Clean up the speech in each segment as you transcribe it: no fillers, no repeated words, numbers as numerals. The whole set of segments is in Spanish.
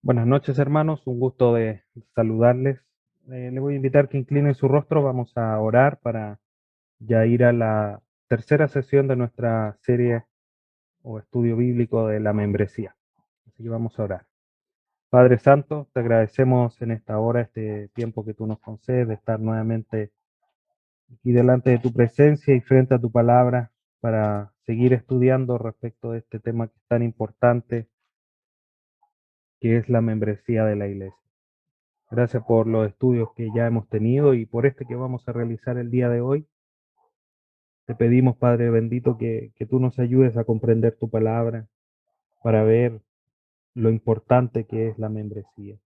Buenas noches, hermanos. Un gusto de saludarles. Le voy a invitar que inclinen su rostro. Vamos a orar para ya ir a la tercera sesión de nuestra serie o estudio bíblico de la membresía. Así que vamos a orar. Padre Santo, te agradecemos en esta hora, este tiempo que tú nos concedes de estar nuevamente aquí delante de tu presencia y frente a tu palabra para seguir estudiando respecto de este tema que es tan importante, que es la membresía de la iglesia. Gracias por los estudios que ya hemos tenido y por este que vamos a realizar el día de hoy. Te pedimos, Padre bendito, que tú nos ayudes a comprender tu palabra para ver lo importante que es la membresía,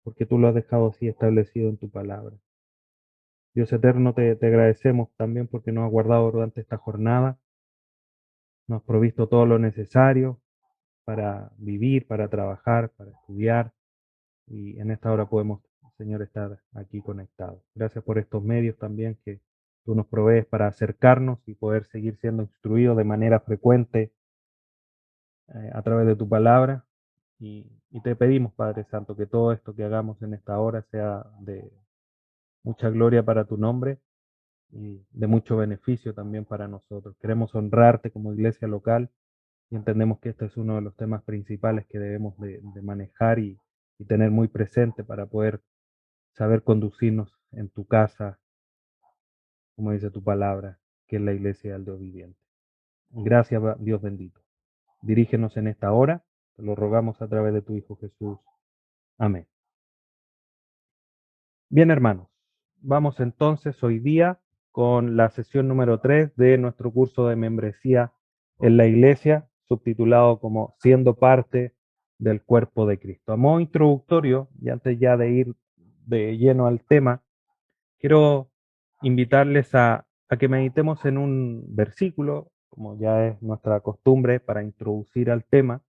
porque tú lo has dejado así establecido en tu palabra. Dios eterno, te agradecemos también porque nos has guardado durante esta jornada, nos has provisto todo lo necesario para vivir, para trabajar, para estudiar, y en esta hora podemos, Señor, estar aquí conectados. Gracias por estos medios también que tú nos provees para acercarnos y poder seguir siendo instruidos de manera frecuente a través de tu palabra. Y te pedimos, Padre Santo, que todo esto que hagamos en esta hora sea de mucha gloria para tu nombre y de mucho beneficio también para nosotros. Queremos honrarte como iglesia local y entendemos que este es uno de los temas principales que debemos de manejar y tener muy presente para poder saber conducirnos en tu casa, como dice tu palabra, que es la iglesia del Dios viviente. Gracias, Dios bendito. Dirígenos en esta hora, te lo rogamos a través de tu Hijo Jesús. Amén. Bien, hermanos, vamos entonces hoy día con la sesión número 3 de nuestro curso de membresía en la iglesia, subtitulado como Siendo parte del cuerpo de Cristo. A modo introductorio, y antes ya de ir de lleno al tema, quiero invitarles a que meditemos en un versículo, como ya es nuestra costumbre para introducir al tema,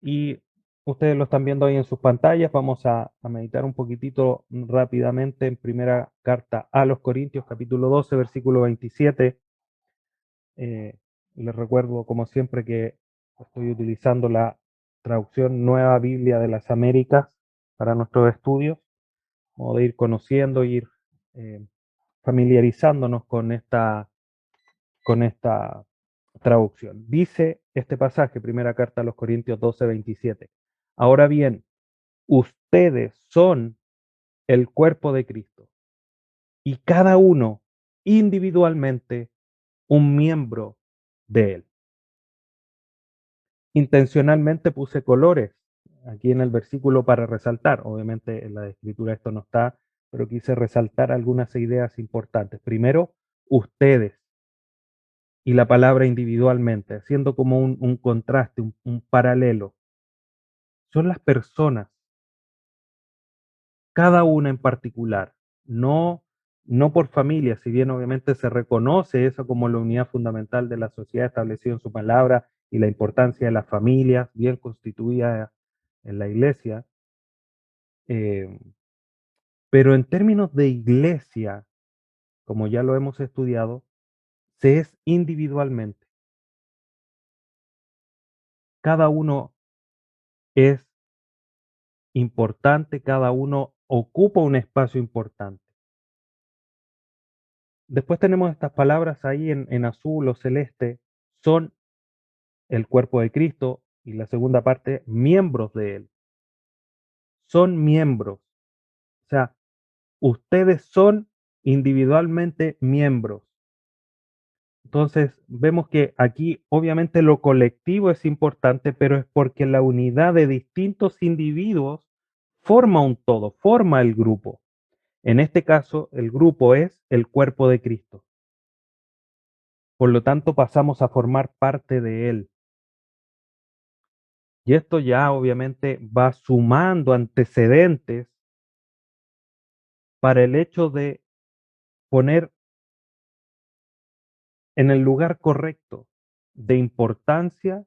y ustedes lo están viendo ahí en sus pantallas. Vamos a meditar un poquitito rápidamente en primera carta a los Corintios, capítulo 12, versículo 27. Eh, Les recuerdo, como siempre, que estoy utilizando la traducción Nueva Biblia de las Américas para nuestros estudios, como de ir conociendo, ir eh, familiarizándonos con esta traducción. Dice este pasaje, primera carta a los Corintios 12, 27. Ahora bien, ustedes son el cuerpo de Cristo y cada uno individualmente un miembro de él. Intencionalmente puse colores aquí en el versículo para resaltar. Obviamente en la escritura esto no está, pero quise resaltar algunas ideas importantes. Primero, ustedes, y la palabra individualmente, haciendo como un contraste, un paralelo. Son las personas, cada una en particular, no, no por familia, si bien obviamente se reconoce eso como la unidad fundamental de la sociedad establecida en su palabra y la importancia de las familias bien constituidas en la iglesia, eh, pero en términos de iglesia, como ya lo hemos estudiado, se es individualmente. Cada uno es importante, cada uno ocupa un espacio importante. Después tenemos estas palabras ahí en azul o celeste, son el cuerpo de Cristo, y la segunda parte, miembros de él. Son miembros. O sea, ustedes son individualmente miembros. Entonces, vemos que aquí obviamente lo colectivo es importante, pero es porque la unidad de distintos individuos forma un todo, forma el grupo. En este caso, el grupo es el cuerpo de Cristo. Por lo tanto, pasamos a formar parte de él. Y esto ya obviamente va sumando antecedentes para el hecho de poner en el lugar correcto de importancia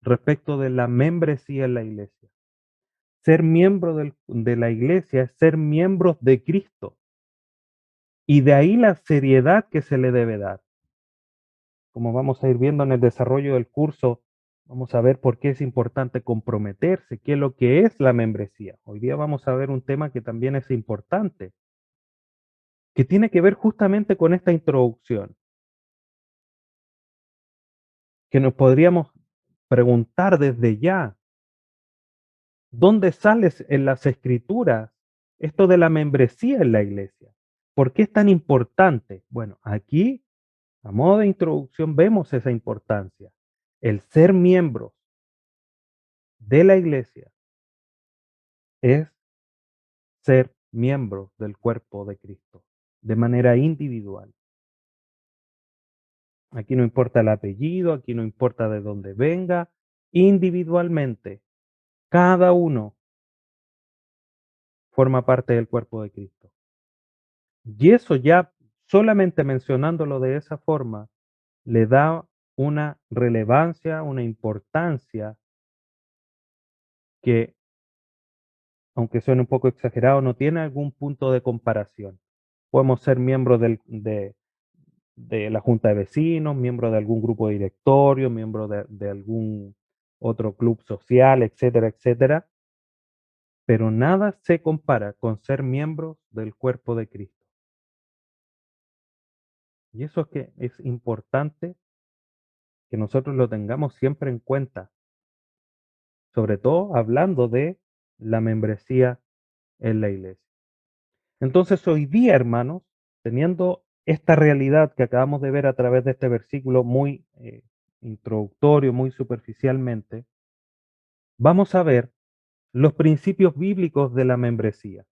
respecto de la membresía en la iglesia. Ser miembro de la iglesia es ser miembros de Cristo. Y de ahí la seriedad que se le debe dar. Como vamos a ir viendo en el desarrollo del curso, Vamos a ver por qué es importante comprometerse, qué es lo que es la membresía. Hoy día vamos a ver un tema que también es importante, que tiene que ver justamente con esta introducción, que nos podríamos preguntar desde ya, ¿dónde sales en las escrituras esto de la membresía en la iglesia? ¿Por qué es tan importante? Bueno, aquí, a modo de introducción, vemos esa importancia. El ser miembros de la iglesia es ser miembros del cuerpo de Cristo de manera individual. Aquí no importa el apellido, aquí no importa de dónde venga, individualmente, cada uno forma parte del cuerpo de Cristo. Y eso ya, solamente mencionándolo de esa forma, le da una relevancia, una importancia que, aunque suene un poco exagerado, no tiene algún punto de comparación. Podemos ser miembros de la junta de vecinos, miembro de algún grupo de directorio, miembro de algún otro club social, etcétera, etcétera, pero nada se compara con ser miembros del cuerpo de Cristo. Y eso es que es importante que nosotros lo tengamos siempre en cuenta, sobre todo hablando de la membresía en la iglesia. Entonces, hoy día, hermanos, teniendo esta realidad que acabamos de ver a través de este versículo muy introductorio, muy superficialmente, vamos a ver los principios bíblicos de la membresía.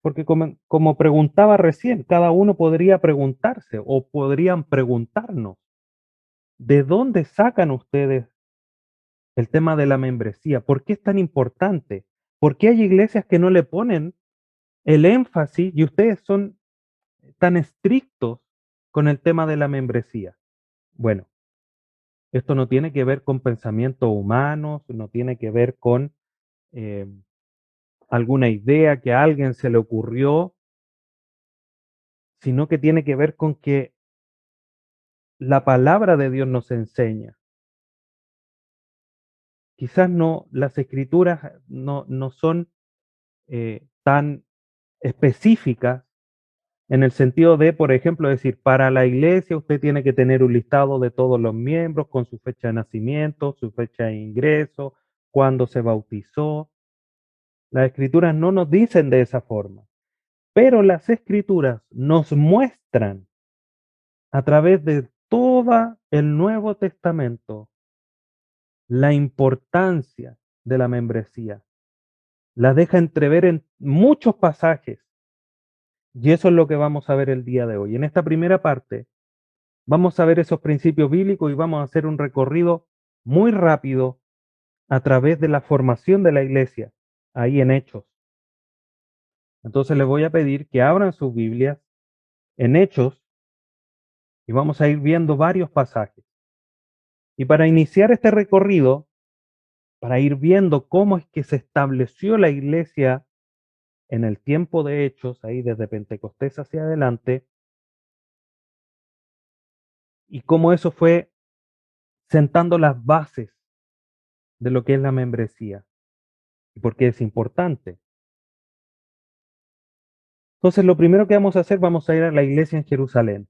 Porque como preguntaba recién, cada uno podría preguntarse o podrían preguntarnos, ¿de dónde sacan ustedes el tema de la membresía? ¿Por qué es tan importante? ¿Por qué hay iglesias que no le ponen el énfasis y ustedes son tan estrictos con el tema de la membresía? Bueno, esto no tiene que ver con pensamientos humanos, no tiene que ver con eh, alguna idea que a alguien se le ocurrió, sino que tiene que ver con que la palabra de Dios nos enseña. Quizás no, las escrituras no son tan específicas en el sentido de, por ejemplo, decir, para la iglesia usted tiene que tener un listado de todos los miembros con su fecha de nacimiento, su fecha de ingreso, cuándo se bautizó. Las escrituras no nos dicen de esa forma, pero las escrituras nos muestran a través de todo el Nuevo Testamento la importancia de la membresía. La deja entrever en muchos pasajes y eso es lo que vamos a ver el día de hoy. En esta primera parte vamos a ver esos principios bíblicos y vamos a hacer un recorrido muy rápido a través de la formación de la iglesia, ahí en Hechos. Entonces les voy a pedir que abran sus Biblias en Hechos y vamos a ir viendo varios pasajes. Y para iniciar este recorrido, para ir viendo cómo es que se estableció la iglesia en el tiempo de Hechos, ahí desde Pentecostés hacia adelante, y cómo eso fue sentando las bases de lo que es la membresía y por qué es importante. Entonces, lo primero que vamos a hacer, vamos a ir a la iglesia en Jerusalén.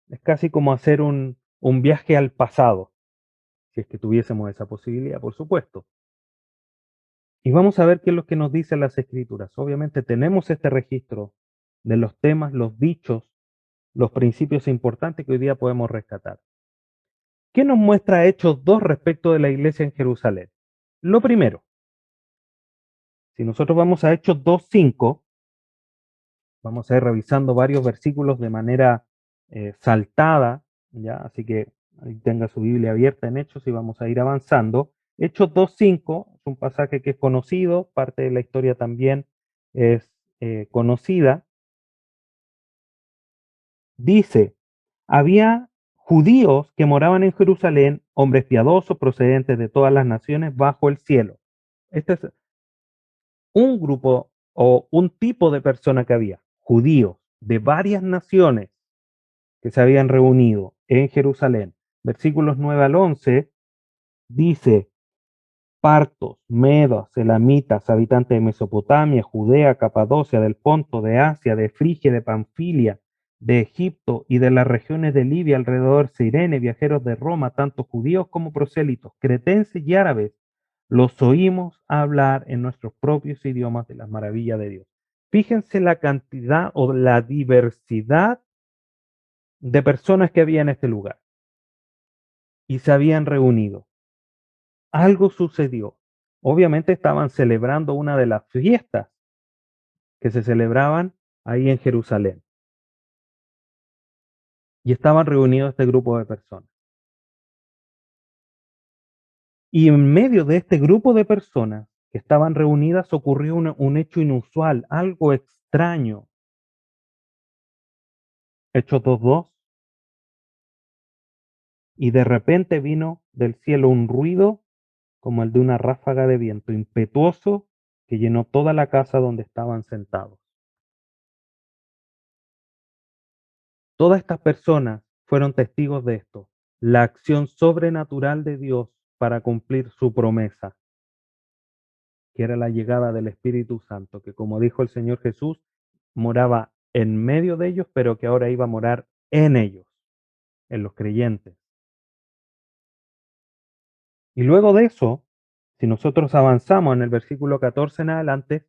Es casi como hacer un viaje al pasado, si es que tuviésemos esa posibilidad, por supuesto. Y vamos a ver qué es lo que nos dicen las escrituras. Obviamente tenemos este registro de los temas, los dichos, los principios importantes que hoy día podemos rescatar. ¿Qué nos muestra Hechos 2 respecto de la iglesia en Jerusalén? Lo primero, si nosotros vamos a Hechos 2:5, vamos a ir revisando varios versículos de manera saltada, ¿ya? Así que ahí tenga su Biblia abierta en Hechos y vamos a ir avanzando. Hechos 2:5 es un pasaje que es conocido, parte de la historia también es conocida. Dice, había judíos que moraban en Jerusalén, hombres piadosos procedentes de todas las naciones bajo el cielo. Este es un grupo o un tipo de persona que había, judíos de varias naciones que se habían reunido en Jerusalén. Versículos 9 al 11 Dice, partos, medos, elamitas, habitantes de Mesopotamia, Judea, Capadocia, del Ponto, de Asia, de Frigia, de Panfilia, de Egipto y de las regiones de Libia alrededor de Cirene, viajeros de Roma, tanto judíos como prosélitos, cretenses y árabes, los oímos hablar en nuestros propios idiomas de las maravillas de Dios. Fíjense la cantidad o la diversidad de personas que había en este lugar y se habían reunido. Algo sucedió. Obviamente estaban celebrando una de las fiestas que se celebraban ahí en Jerusalén y estaban reunidos este grupo de personas. Y en medio de este grupo de personas que estaban reunidas ocurrió un hecho inusual, algo extraño. Hechos 2:2, y de repente vino del cielo un ruido como el de una ráfaga de viento impetuoso que llenó toda la casa donde estaban sentados. Todas estas personas fueron testigos de esto, la acción sobrenatural de Dios para cumplir su promesa, que era la llegada del Espíritu Santo, que como dijo el Señor Jesús, moraba en medio de ellos, pero que ahora iba a morar en ellos, en los creyentes. Y luego de eso, si nosotros avanzamos en el versículo 14 en adelante,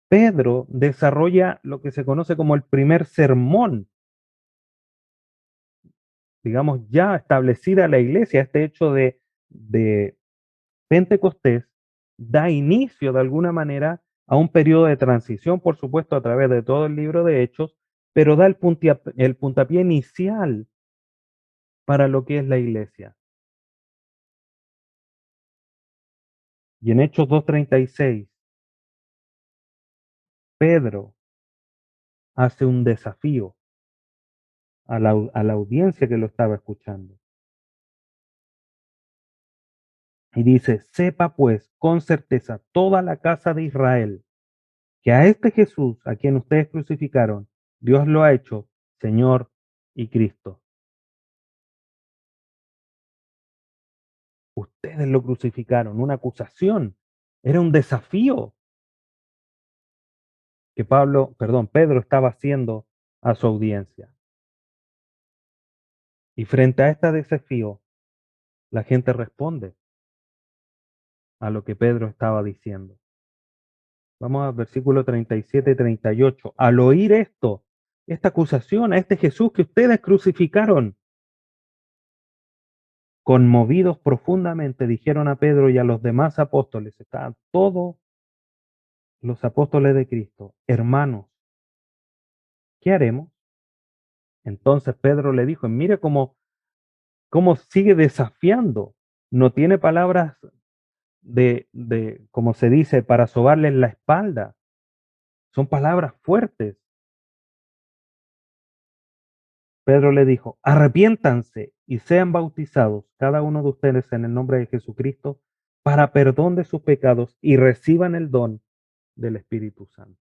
Pedro desarrolla lo que se conoce como el primer sermón, digamos, ya establecida la iglesia, este hecho de Pentecostés da inicio de alguna manera a un periodo de transición, por supuesto, a través de todo el libro de Hechos, pero da el puntapié inicial para lo que es la iglesia. Y en Hechos 2:36, Pedro hace un desafío a la audiencia que lo estaba escuchando. Y dice, sepa pues con certeza toda la casa de Israel que a este Jesús, a quien ustedes crucificaron, Dios lo ha hecho Señor y Cristo. Ustedes lo crucificaron, una acusación, era un desafío que Pedro estaba haciendo a su audiencia. Y frente a este desafío, la gente responde a lo que Pedro estaba diciendo. Vamos al versículo 37 y 38. Al oír esto, esta acusación a este Jesús que ustedes crucificaron, conmovidos profundamente, dijeron a Pedro y a los demás apóstoles, estaban todos los apóstoles de Cristo, hermanos, ¿qué haremos? Entonces Pedro le dijo, mire cómo sigue desafiando, no tiene palabras como se dice, para sobarles la espalda, son palabras fuertes. Pedro le dijo, arrepiéntanse y sean bautizados cada uno de ustedes en el nombre de Jesucristo para perdón de sus pecados y reciban el don del Espíritu Santo.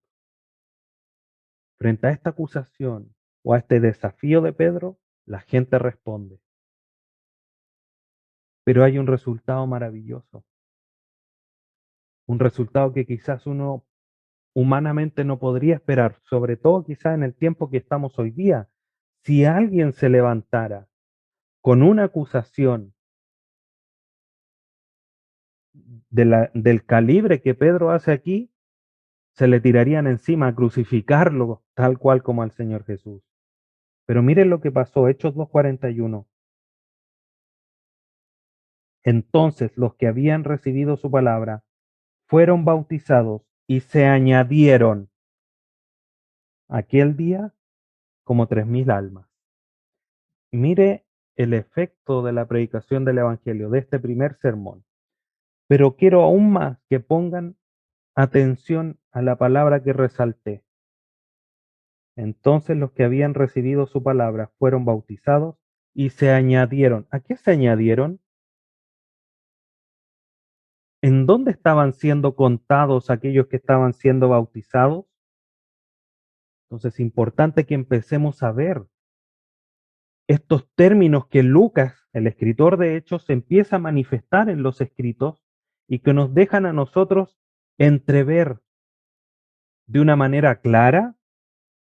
Frente a esta acusación o a este desafío de Pedro, la gente responde. Pero hay un resultado maravilloso, un resultado que quizás uno humanamente no podría esperar, sobre todo quizás en el tiempo que estamos hoy día. Si alguien se levantara con una acusación del calibre que Pedro hace aquí, se le tirarían encima a crucificarlo tal cual como al Señor Jesús. Pero miren lo que pasó, Hechos 2:41. Entonces los que habían recibido su palabra fueron bautizados y se añadieron aquel día como 3,000 almas. Mire el efecto de la predicación del Evangelio, de este primer sermón. Pero quiero aún más que pongan atención a la palabra que resalté. Entonces los que habían recibido su palabra fueron bautizados y se añadieron. ¿A qué se añadieron? ¿En dónde estaban siendo contados aquellos que estaban siendo bautizados? Entonces es importante que empecemos a ver estos términos que Lucas, el escritor de Hechos, empieza a manifestar en los escritos y que nos dejan a nosotros entrever de una manera clara,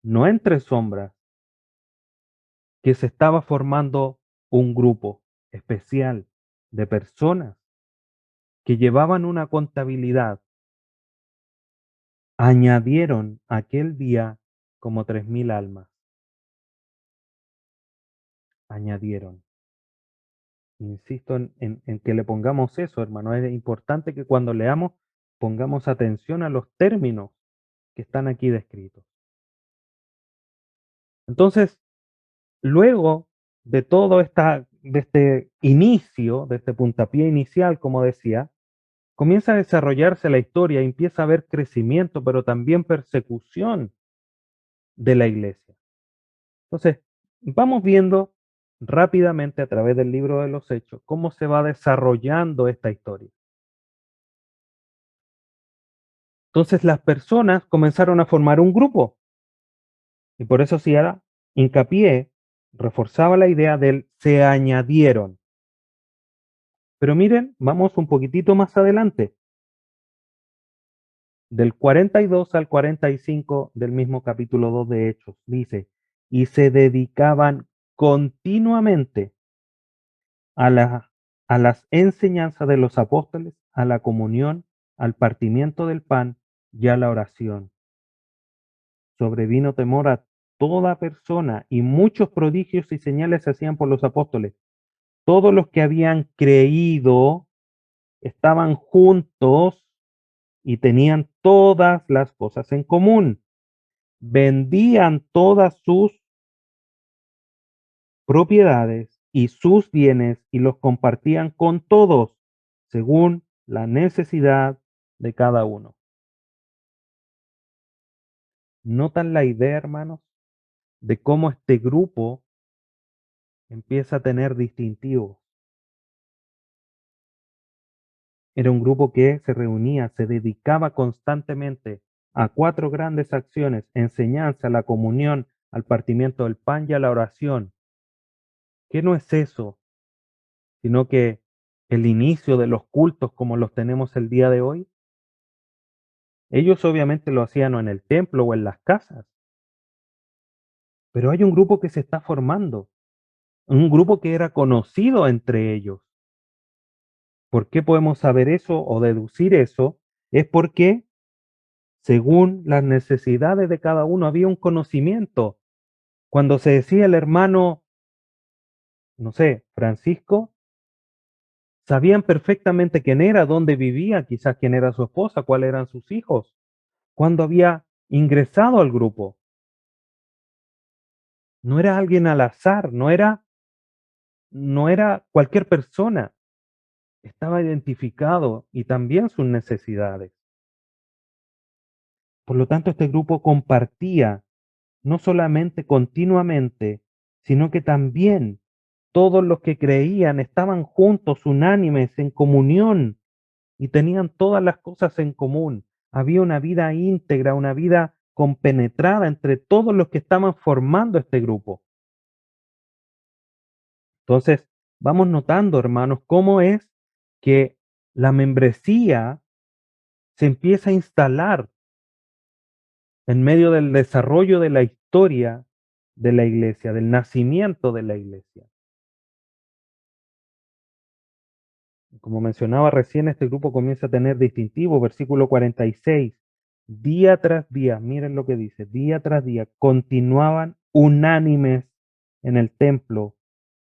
no entre sombras, que se estaba formando un grupo especial de personas que llevaban una contabilidad. Añadieron aquel día como 3000 almas. Añadieron. Insisto en que le pongamos eso, hermano. Es importante que cuando leamos pongamos atención a los términos que están aquí descritos. Entonces, luego de todo de este inicio, de este puntapié inicial, como decía, comienza a desarrollarse la historia, empieza a haber crecimiento, pero también persecución de la iglesia. Entonces, vamos viendo rápidamente a través del libro de los Hechos cómo se va desarrollando esta historia. Entonces, las personas comenzaron a formar un grupo y por eso si era hincapié, reforzaba la idea del se añadieron. Pero miren, vamos un poquitito más adelante, del 42 al 45 del mismo capítulo 2 de Hechos, dice, y se dedicaban continuamente a, a las enseñanzas de los apóstoles, a la comunión, al partimiento del pan y a la oración. Sobrevino temor a toda persona y muchos prodigios y señales se hacían por los apóstoles. Todos los que habían creído estaban juntos y tenían todas las cosas en común. Vendían todas sus propiedades y sus bienes y los compartían con todos según la necesidad de cada uno. ¿Notan la idea, hermanos, de cómo este grupo empieza a tener distintivos? Era un grupo que se reunía, se dedicaba constantemente a cuatro grandes acciones: enseñanza, la comunión, al partimiento del pan y a la oración. ¿Qué no es eso? Sino que el inicio de los cultos como los tenemos el día de hoy. Ellos obviamente lo hacían o en el templo o en las casas, pero hay un grupo que se está formando, un grupo que era conocido entre ellos. ¿Por qué podemos saber eso o deducir eso? Es porque según las necesidades de cada uno había un conocimiento. Cuando se decía el hermano, no sé, Francisco, sabían perfectamente quién era, dónde vivía, quizás quién era su esposa, cuáles eran sus hijos, cuándo había ingresado al grupo. No era alguien al azar, no era cualquier persona, estaba identificado y también sus necesidades. Por lo tanto, este grupo compartía no solamente continuamente, sino que también todos los que creían estaban juntos, unánimes, en comunión y tenían todas las cosas en común. Había una vida íntegra, una vida compenetrada entre todos los que estaban formando este grupo. Entonces, vamos notando, hermanos, cómo es que la membresía se empieza a instalar en medio del desarrollo de la historia de la iglesia, del nacimiento de la iglesia. Como mencionaba recién, este grupo comienza a tener distintivo, versículo 46. Día tras día, miren lo que dice, día tras día, continuaban unánimes en el templo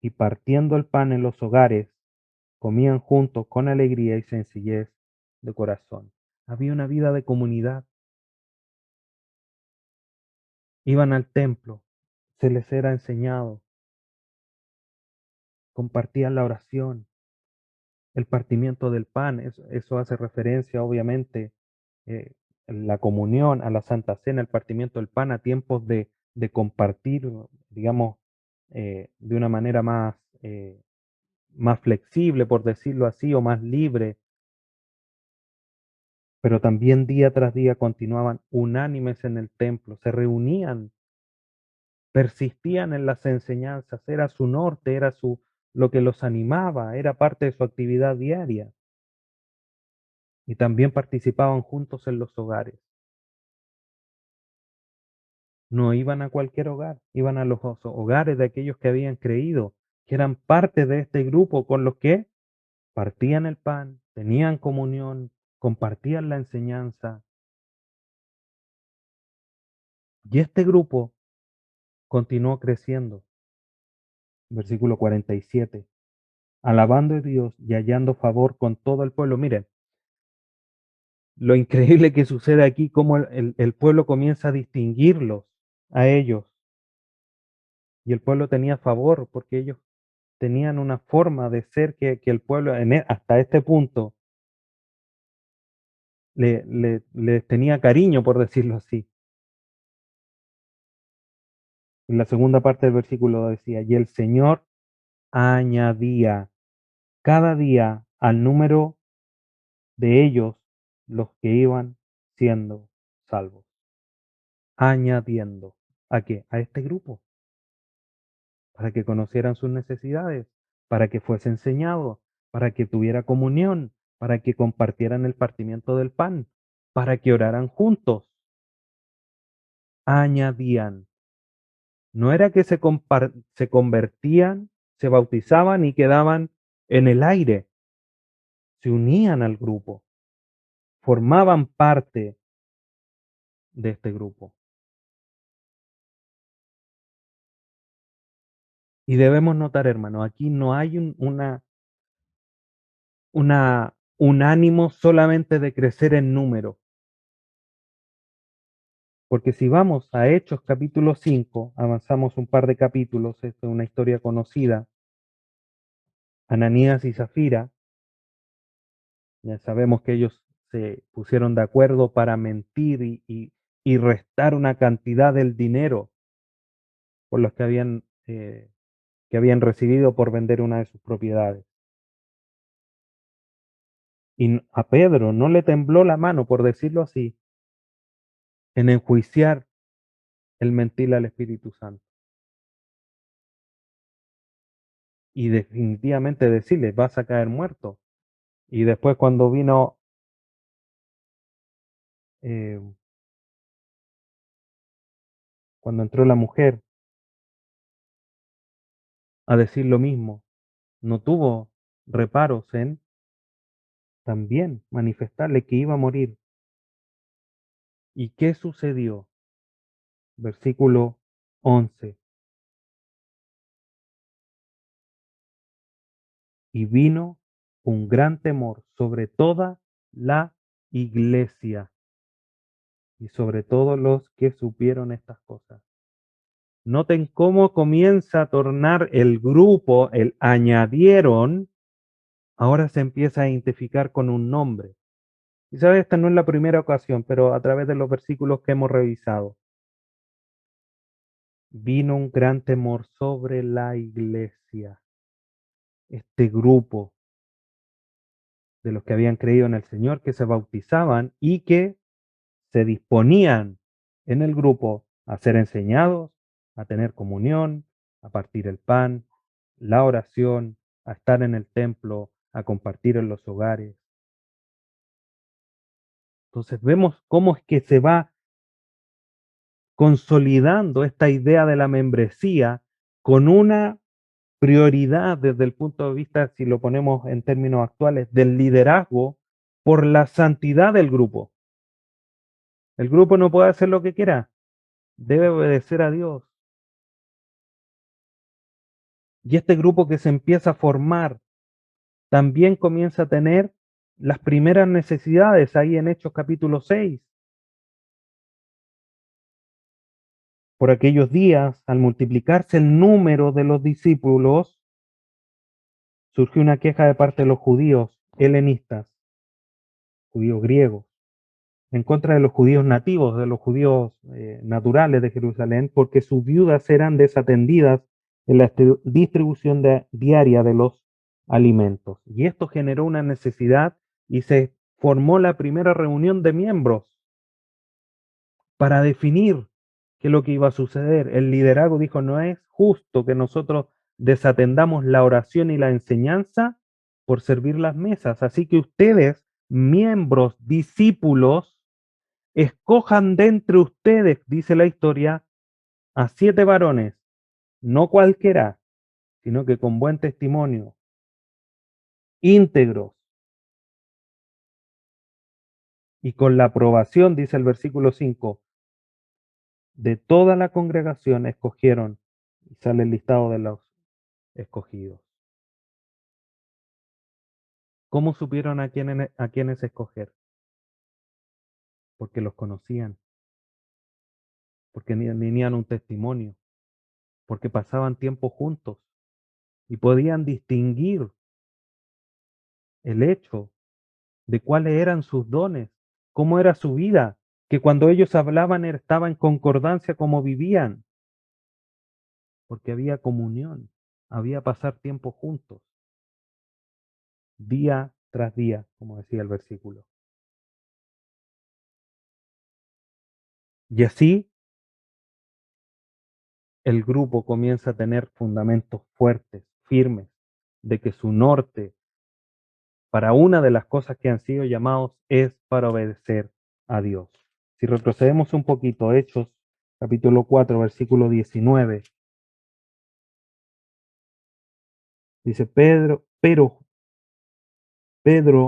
y partiendo el pan en los hogares, comían juntos con alegría y sencillez de corazón. Había una vida de comunidad. Iban al templo, se les era enseñado, compartían la oración, el partimiento del pan. Eso hace referencia, obviamente, eh, la comunión, a la Santa Cena, el partimiento del pan, a tiempos de compartir, digamos, de una manera más, más flexible, por decirlo así, o más libre, pero también día tras día continuaban unánimes en el templo, se reunían persistían en las enseñanzas, era su norte, era lo que los animaba, era parte de su actividad diaria. Y también participaban juntos en los hogares. No iban a cualquier hogar, iban a los hogares de aquellos que habían creído, que eran parte de este grupo con los que partían el pan, tenían comunión, compartían la enseñanza. Y este grupo continuó creciendo. Versículo 47. Alabando a Dios y hallando favor con todo el pueblo. Miren, lo increíble que sucede aquí, cómo el pueblo comienza a distinguirlos a ellos. Y el pueblo tenía favor porque ellos tenían una forma de ser que el pueblo hasta este punto les tenía cariño, por decirlo así. En la segunda parte del versículo decía, y el Señor añadía cada día al número de ellos los que iban siendo salvos. Añadiendo. ¿A qué? A este grupo, para que conocieran sus necesidades, para que fuese enseñado, para que tuviera comunión, para que compartieran el partimiento del pan, para que oraran juntos. Añadían. No era que se convertían, se bautizaban y quedaban en el aire. Se unían al grupo, formaban parte de este grupo. Y debemos notar, hermano, aquí no hay un ánimo solamente de crecer en número. Porque si vamos a Hechos capítulo 5, avanzamos un par de capítulos, esta es una historia conocida, Ananías y Zafira, ya sabemos que ellos se pusieron de acuerdo para mentir y restar una cantidad del dinero por los que habían recibido por vender una de sus propiedades. Y a Pedro no le tembló la mano, por decirlo así, en enjuiciar el mentir al Espíritu Santo. Y definitivamente decirle, vas a caer muerto. Y después cuando vino eh, cuando entró la mujer a decir lo mismo, no tuvo reparos en también manifestarle que iba a morir. ¿Y qué sucedió? Versículo 11. Y vino un gran temor sobre toda la iglesia y sobre todos los que supieron estas cosas. Noten cómo comienza a tornar el grupo, el añadieron, ahora se empieza a identificar con un nombre. Y sabes, esta no es la primera ocasión, pero a través de los versículos que hemos revisado, vino un gran temor sobre la iglesia, este grupo de los que habían creído en el Señor, que se bautizaban y que se disponían en el grupo a ser enseñados, a tener comunión, a partir el pan, la oración, a estar en el templo, a compartir en los hogares. Entonces vemos cómo es que se va consolidando esta idea de la membresía con una prioridad desde el punto de vista, si lo ponemos en términos actuales, del liderazgo por la santidad del grupo. El grupo no puede hacer lo que quiera, debe obedecer a Dios. Y este grupo que se empieza a formar también comienza a tener las primeras necesidades ahí en Hechos capítulo 6. Por aquellos días, al multiplicarse el número de los discípulos, surgió una queja de parte de los judíos helenistas, judíos griegos, en contra de los judíos nativos, de los judíos naturales de Jerusalén, porque sus viudas eran desatendidas en la distribución diaria de los alimentos. Y esto generó una necesidad y se formó la primera reunión de miembros para definir ¿Qué es lo que iba a suceder? El liderazgo dijo, no es justo que nosotros desatendamos la oración y la enseñanza por servir las mesas. Así que ustedes, miembros, discípulos, escojan de entre ustedes, dice la historia, a 7 varones, no cualquiera, sino que con buen testimonio, íntegros y con la aprobación, dice el versículo 5, de toda la congregación escogieron, y sale el listado de los escogidos. ¿Cómo supieron a quiénes escoger? Porque los conocían, porque tenían un testimonio, porque pasaban tiempo juntos y podían distinguir el hecho de cuáles eran sus dones, cómo era su vida, que cuando ellos hablaban estaba en concordancia cómo vivían, porque había comunión, había pasar tiempo juntos, día tras día, como decía el versículo. Y así el grupo comienza a tener fundamentos fuertes, firmes, de que su norte para una de las cosas que han sido llamados es para obedecer a Dios. Si retrocedemos un poquito, Hechos capítulo 4, versículo 19, dice Pedro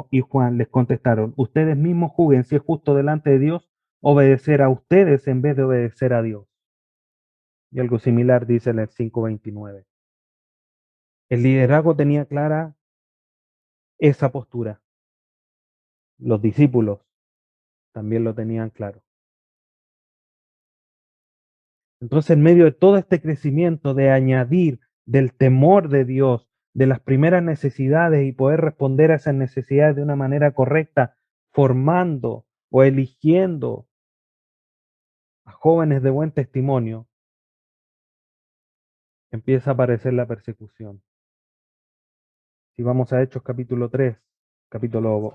y Juan les contestaron, ustedes mismos juzguen si es justo delante de Dios obedecer a ustedes en vez de obedecer a Dios. Y algo similar dice en el 5:29. El liderazgo tenía clara esa postura. Los discípulos también lo tenían claro. Entonces, en medio de todo este crecimiento de añadir del temor de Dios, de las primeras necesidades y poder responder a esas necesidades de una manera correcta, formando o eligiendo a jóvenes de buen testimonio, empieza a aparecer la persecución. Si vamos a Hechos capítulo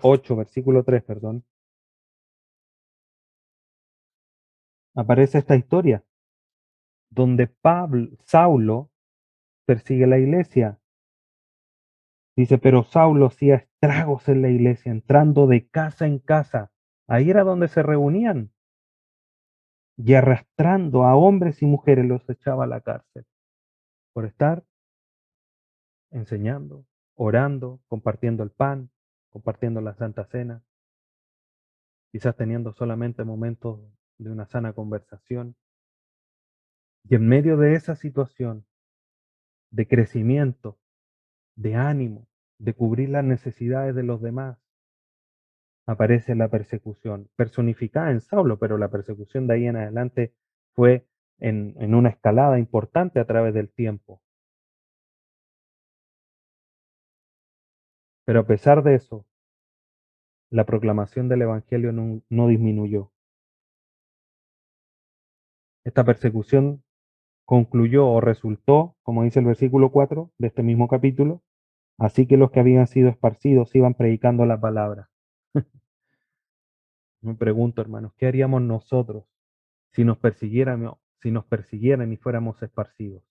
8, versículo 3, perdón, aparece esta historia donde Saulo persigue la iglesia. Dice, pero Saulo hacía estragos en la iglesia, entrando de casa en casa. Ahí era donde se reunían y arrastrando a hombres y mujeres los echaba a la cárcel por estar enseñando, orando, compartiendo el pan, compartiendo la Santa Cena, quizás teniendo solamente momentos de una sana conversación. Y en medio de esa situación de crecimiento, de ánimo, de cubrir las necesidades de los demás, aparece la persecución, personificada en Saulo, pero la persecución de ahí en adelante fue en una escalada importante a través del tiempo. Pero a pesar de eso, la proclamación del Evangelio no disminuyó. Esta persecución concluyó o resultó, como dice el versículo 4 de este mismo capítulo, así que los que habían sido esparcidos iban predicando la palabra. Me pregunto, hermanos, ¿qué haríamos nosotros si nos persiguieran y fuéramos esparcidos?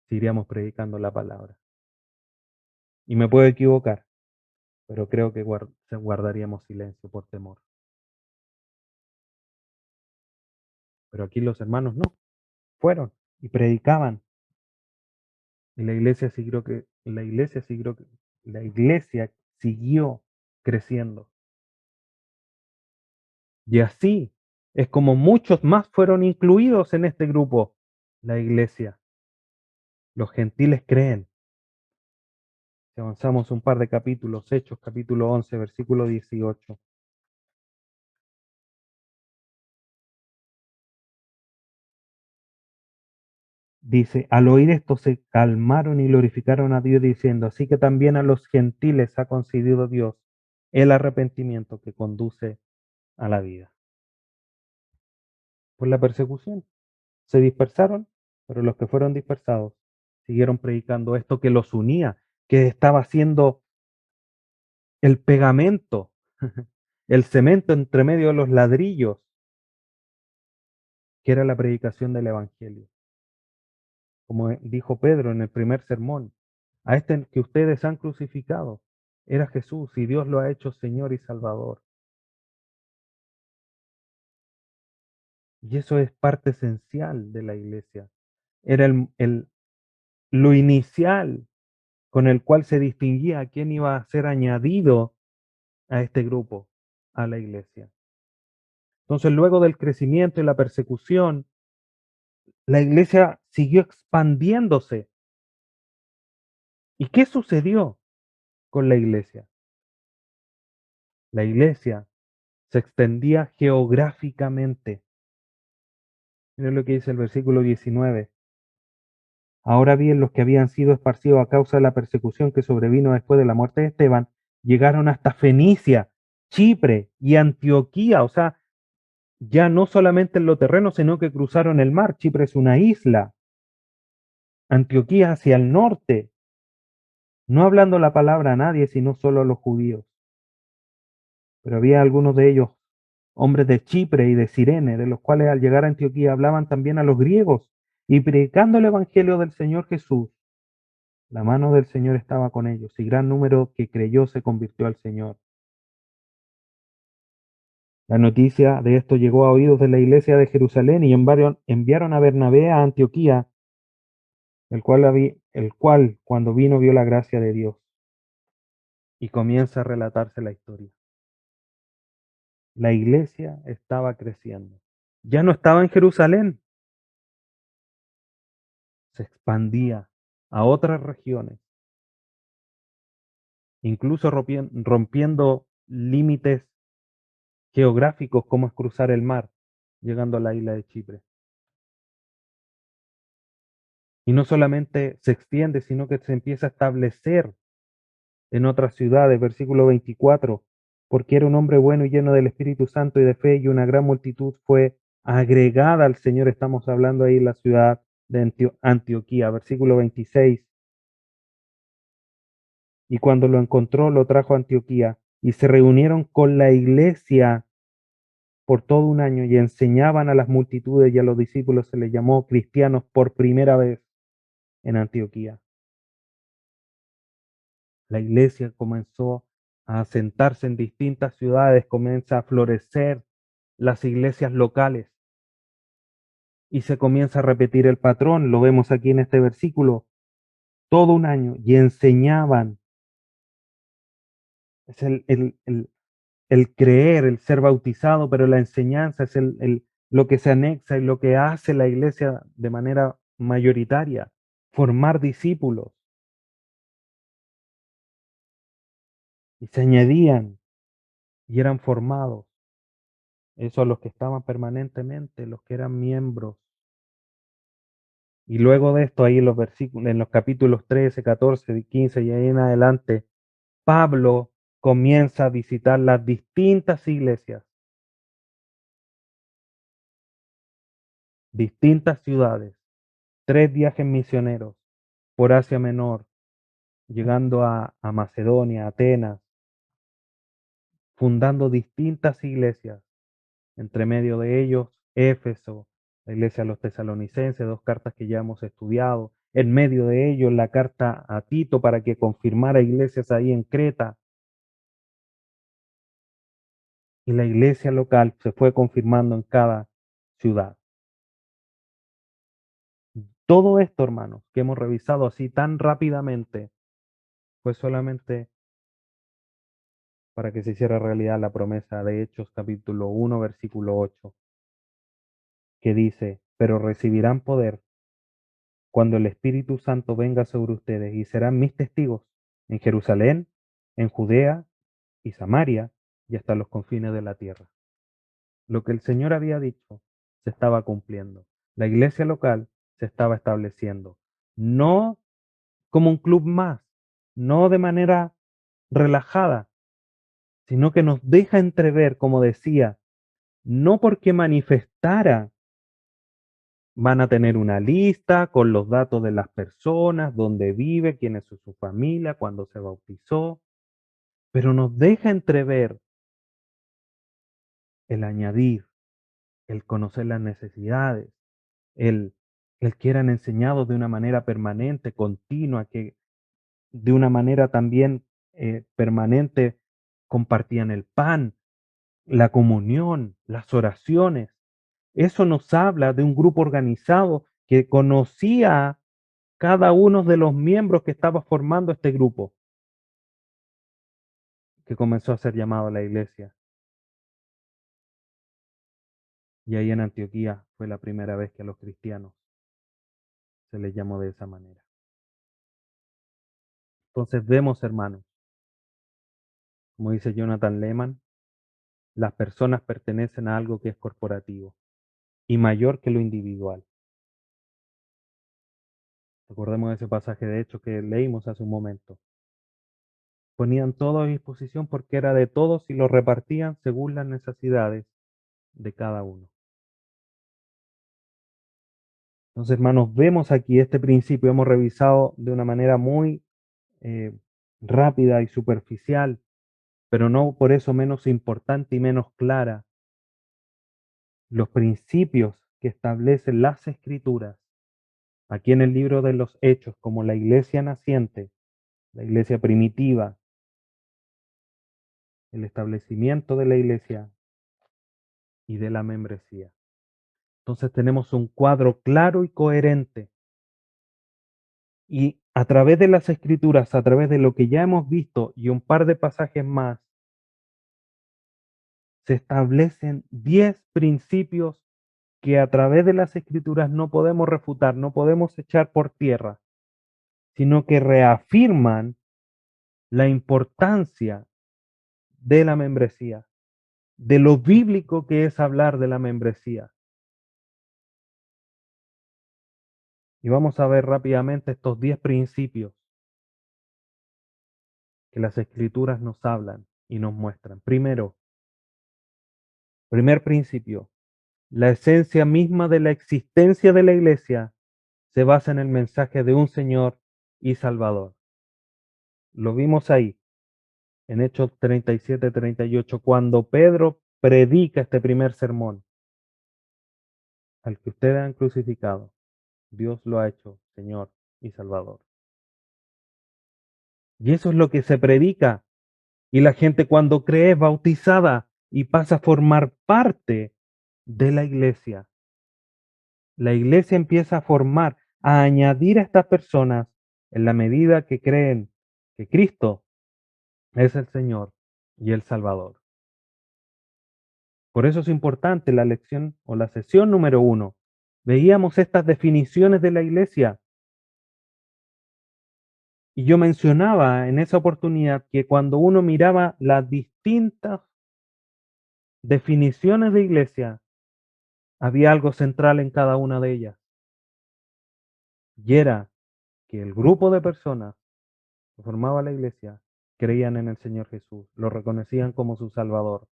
Si iríamos predicando la palabra. Y me puedo equivocar, pero creo que guardaríamos silencio por temor. Pero aquí los hermanos no, fueron y predicaban. Y la iglesia siguió creciendo. Y así es como muchos más fueron incluidos en este grupo, la iglesia. Los gentiles creen. Si avanzamos un par de capítulos, Hechos capítulo 11, versículo 18. Dice, al oír esto se calmaron y glorificaron a Dios diciendo, así que también a los gentiles ha concedido Dios el arrepentimiento que conduce a la vida. Por la persecución se dispersaron, pero los que fueron dispersados siguieron predicando esto que los unía, que estaba siendo el pegamento, el cemento entre medio de los ladrillos que era la predicación del Evangelio. Como dijo Pedro en el primer sermón, a este que ustedes han crucificado era Jesús y Dios lo ha hecho Señor y Salvador. Y eso es parte esencial de la iglesia. Era lo inicial con el cual se distinguía a quién iba a ser añadido a este grupo, a la iglesia. Entonces, luego del crecimiento y la persecución, la iglesia siguió expandiéndose. ¿Y qué sucedió con la iglesia? La iglesia se extendía geográficamente. Miren lo que dice el versículo 19. Ahora bien, los que habían sido esparcidos a causa de la persecución que sobrevino después de la muerte de Esteban, llegaron hasta Fenicia, Chipre y Antioquía. O sea, ya no solamente en lo terreno, sino que cruzaron el mar. Chipre es una isla. Antioquía hacia el norte, no hablando la palabra a nadie, sino solo a los judíos. Pero había algunos de ellos, hombres de Chipre y de Cirene, de los cuales al llegar a Antioquía hablaban también a los griegos, y predicando el Evangelio del Señor Jesús, la mano del Señor estaba con ellos, y gran número que creyó se convirtió al Señor. La noticia de esto llegó a oídos de la iglesia de Jerusalén y enviaron a Bernabé a Antioquía, el cual cuando vino vio la gracia de Dios. Y comienza a relatarse la historia. La iglesia estaba creciendo. Ya no estaba en Jerusalén, se expandía a otras regiones, incluso rompiendo límites geográficos como es cruzar el mar, llegando a la isla de Chipre. Y no solamente se extiende, sino que se empieza a establecer en otras ciudades. Versículo 24, porque era un hombre bueno y lleno del Espíritu Santo y de fe, y una gran multitud fue agregada al Señor. Estamos hablando ahí en la ciudad de Antioquía. Versículo 26, y cuando lo encontró, lo trajo a Antioquía, y se reunieron con la iglesia por todo un año y enseñaban a las multitudes, y a los discípulos se les llamó cristianos por primera vez en Antioquía. La iglesia comenzó a asentarse en distintas ciudades, comienza a florecer las iglesias locales y se comienza a repetir el patrón. Lo vemos aquí en este versículo, todo un año, y enseñaban. Es el creer, el ser bautizado, pero la enseñanza es lo que se anexa y lo que hace la iglesia de manera mayoritaria, formar discípulos. Y se añadían y eran formados. Eso a los que estaban permanentemente, los que eran miembros. Y luego de esto, ahí en los versículos, en los capítulos 13, 14, 15 y ahí en adelante, Pablo comienza a visitar las distintas iglesias, distintas ciudades, 3 viajes misioneros por Asia Menor, llegando a Macedonia, Atenas, fundando distintas iglesias, entre medio de ellos Éfeso, la iglesia de los tesalonicenses, 2 cartas que ya hemos estudiado, en medio de ellos la carta a Tito para que confirmara iglesias ahí en Creta, y la iglesia local se fue confirmando en cada ciudad. Todo esto, hermanos, que hemos revisado así tan rápidamente, fue solamente para que se hiciera realidad la promesa de Hechos capítulo 1, versículo 8, que dice, pero recibirán poder cuando el Espíritu Santo venga sobre ustedes y serán mis testigos en Jerusalén, en Judea y Samaria y hasta los confines de la tierra. Lo que el Señor había dicho se estaba cumpliendo. La iglesia local se estaba estableciendo, no como un club más, no de manera relajada, sino que nos deja entrever, como decía, no porque manifestara van a tener una lista con los datos de las personas, dónde vive, quién es su familia, cuándo se bautizó, pero nos deja entrever el añadir, el conocer las necesidades, el, el que eran enseñados de una manera permanente, continua, que de una manera también permanente compartían el pan, la comunión, las oraciones. Eso nos habla de un grupo organizado que conocía cada uno de los miembros que estaba formando este grupo, que comenzó a ser llamado la iglesia. Y ahí en Antioquía fue la primera vez que a los cristianos se les llamó de esa manera. Entonces vemos, hermanos, como dice Jonathan Lehman, las personas pertenecen a algo que es corporativo y mayor que lo individual. Recordemos ese pasaje de hecho que leímos hace un momento. Ponían todo a disposición porque era de todos y lo repartían según las necesidades de cada uno. Entonces, hermanos, vemos aquí este principio, hemos revisado de una manera muy eh, rápida y superficial, pero no por eso menos importante y menos clara, los principios que establecen las escrituras aquí en el libro de los Hechos, como la iglesia naciente, la iglesia primitiva, el establecimiento de la iglesia y de la membresía. Entonces tenemos un cuadro claro y coherente. Y a través de las escrituras, a través de lo que ya hemos visto y un par de pasajes más, se establecen 10 principios que a través de las escrituras no podemos refutar, no podemos echar por tierra, sino que reafirman la importancia de la membresía, de lo bíblico que es hablar de la membresía. Y vamos a ver rápidamente estos 10 principios que las escrituras nos hablan y nos muestran. Primero, primer principio, la esencia misma de la existencia de la iglesia se basa en el mensaje de un Señor y Salvador. Lo vimos ahí, en Hechos 37-38, cuando Pedro predica este primer sermón, al que ustedes han crucificado, Dios lo ha hecho Señor y Salvador. Y eso es lo que se predica. Y la gente cuando cree es bautizada y pasa a formar parte de la iglesia. La iglesia empieza a formar, a añadir a estas personas en la medida que creen que Cristo es el Señor y el Salvador. Por eso es importante la lección o la sesión número 1. Veíamos estas definiciones de la iglesia y yo mencionaba en esa oportunidad que cuando uno miraba las distintas definiciones de iglesia, había algo central en cada una de ellas. Y era que el grupo de personas que formaba la iglesia creían en el Señor Jesús, lo reconocían como su Salvador.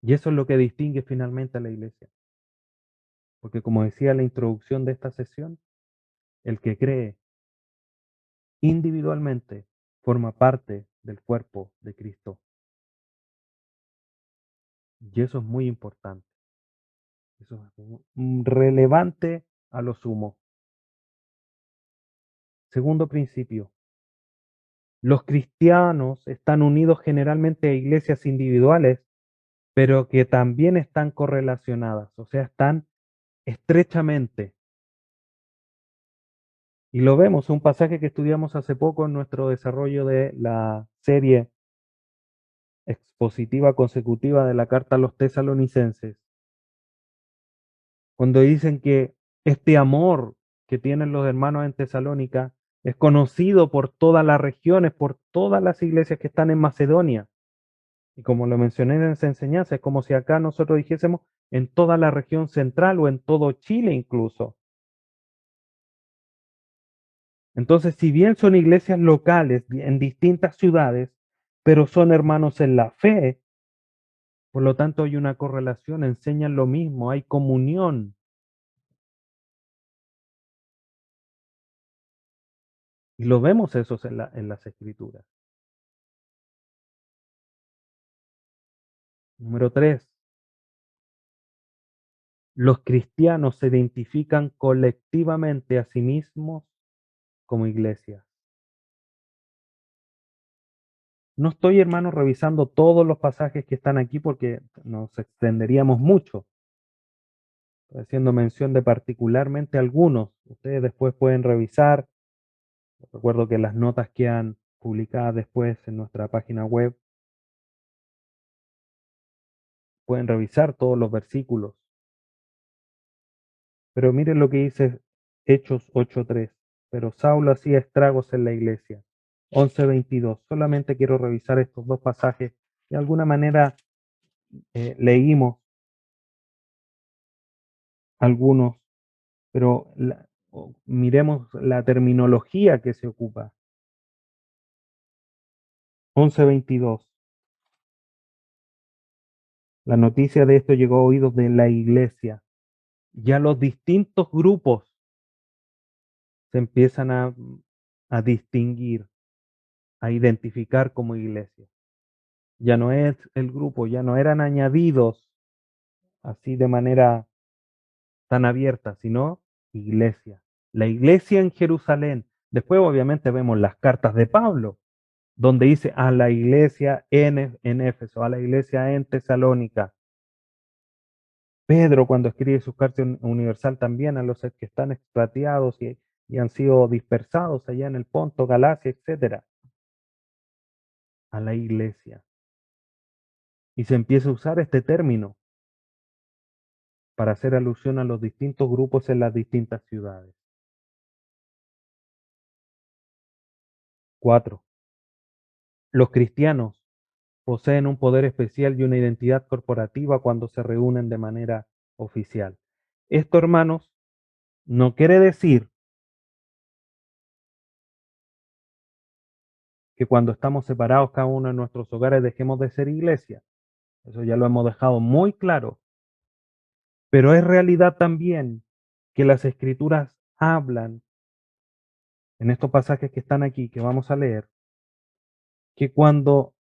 Y eso es lo que distingue finalmente a la iglesia. Porque como decía la introducción de esta sesión, el que cree individualmente forma parte del cuerpo de Cristo. Y eso es muy importante. Eso es relevante a lo sumo. Segundo principio, los cristianos están unidos generalmente a iglesias individuales, pero que también están correlacionadas, o sea, están estrechamente. Y lo vemos, un pasaje que estudiamos hace poco en nuestro desarrollo de la serie expositiva consecutiva de la carta a los tesalonicenses, cuando dicen que este amor que tienen los hermanos en Tesalónica es conocido por todas las regiones, por todas las iglesias que están en Macedonia. Y como lo mencioné en esa enseñanza, es como si acá nosotros dijésemos en toda la región central o en todo Chile incluso. Entonces, si bien son iglesias locales en distintas ciudades, pero son hermanos en la fe, por lo tanto hay una correlación, enseñan lo mismo, hay comunión. Y lo vemos eso en las escrituras. Número 3, Los cristianos se identifican colectivamente a sí mismos como iglesia. No estoy, hermano, revisando todos los pasajes que están aquí porque nos extenderíamos mucho, haciendo mención de particularmente algunos. Ustedes después pueden revisar. Recuerdo que las notas quedan publicadas después en nuestra página web. Pueden revisar todos los versículos. Pero miren lo que dice Hechos 8:3. Pero Saulo hacía estragos en la iglesia. 11:22. Solamente quiero revisar estos dos pasajes. De alguna manera leímos algunos, pero miremos la terminología que se ocupa. 11:22. La noticia de esto llegó a oídos de la iglesia. Ya los distintos grupos se empiezan a distinguir, a identificar como iglesia. Ya no es el grupo, ya no eran añadidos así de manera tan abierta, sino iglesia. La iglesia en Jerusalén. Después obviamente vemos las cartas de Pablo, donde dice a la iglesia en Éfeso, a la iglesia en Tesalónica. Pedro cuando escribe su carta universal también a los que están expatriados y han sido dispersados allá en el Ponto, Galacia, etcétera, a la iglesia. Y se empieza a usar este término para hacer alusión a los distintos grupos en las distintas ciudades. 4. Los cristianos poseen un poder especial y una identidad corporativa cuando se reúnen de manera oficial. Esto, hermanos, no quiere decir que cuando estamos separados cada uno en nuestros hogares dejemos de ser iglesia. Eso ya lo hemos dejado muy claro. Pero es realidad también que las escrituras hablan en estos pasajes que están aquí, que vamos a leer, que cuando